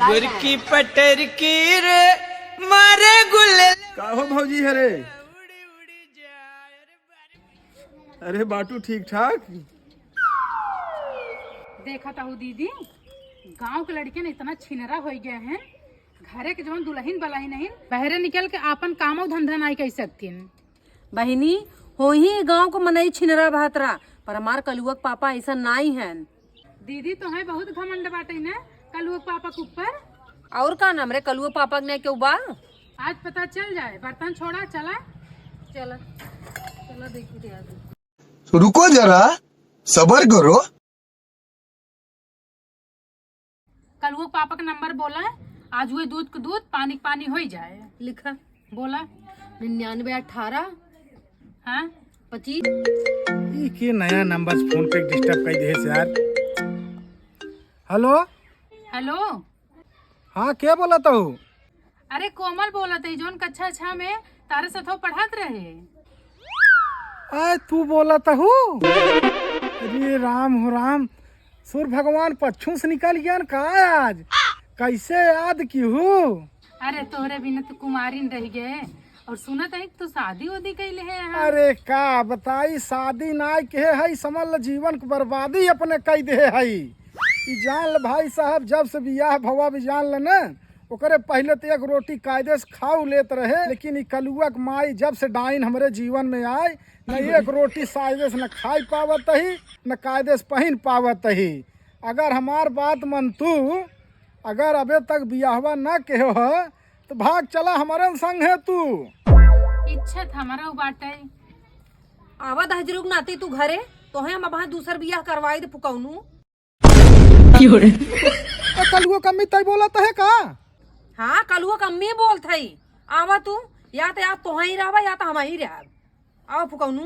गुरकी पटर की रे मारे गुल्ले काहो भौजी है रे। अरे बाटू ठीक ठाक। देखा था दीदी, गांव के लड़के ने इतना छिनरा हो गए हैं, घरे के जवन दुल्हन बलाई नहीं, बहरे निकल के अपन कामो धंधा नहीं कर सकती। बहिनी हो ही गांव को मनई छिनरा भातरा, पर हमार कलुआ के पापा ऐसा नहीं है। दीदी तो है बहुत घमंड बाटे ना कलुआ के पापा के ऊपर। और का नाम रे कलुआ पापा ने क्यों बा? आज पता चल जाए। बर्तन छोड़ा, चला चला चला देखते हैं। तो रुको जरा, सबर करो। कलुआ के पापा का नंबर बोला, आज हुए दूध को दूध पानी के पानी हो जाए। लिखा बोला 9918 हाँ 25। के नया नंबर फोन पे डिस्टर्ब कर दे से यार। Hello hello. हाँ क्या बोला तो? अरे कोमल बोला थे जोन कक्षा अच्छा में तारे सथो पढ़ात रहे। आय तू बोला तो अरे राम हो राम, सूर्य भगवान पच्छू से निकल गया न का आज, कैसे याद की हूँ। अरे तोहरे बिना तो कुमारी रह गए, और सुनत है तो शादी उदी कैले है यहाँ। अरे का बताई, शादी नाय के है, समझ ल जीवन की बर्बादी अपने कई दे है। ई जान ल भाई साहब, जब से बियाह भवा भी जान ल न, ओकरे पहले तो एक रोटी कायदे से खाऊ लेत रहे, लेकिन ई कलुआ के माई जब से डाइन हमारे जीवन में आए, न एक रोटी कायदे से न खाई पावत ही, न कायदे से पहन पावत ही। अगर हमार बात मन तू, अगर अबे तक बियाहवा न के हो तो भाग चला हमारे संग है तू। इच्छा था हमारा बाटे। आवाज हजरुक नाती तू घरे तो है, हम वहाँ दूसर बियाह करवाई दे फुकौनू। कलुआ कम्मी तय बोला तो है का? हाँ कलुआ कम्मी बोलत है। आवा तू, या तो तो ही रहबा या तो हम ही रहब। आओ फुकौनू।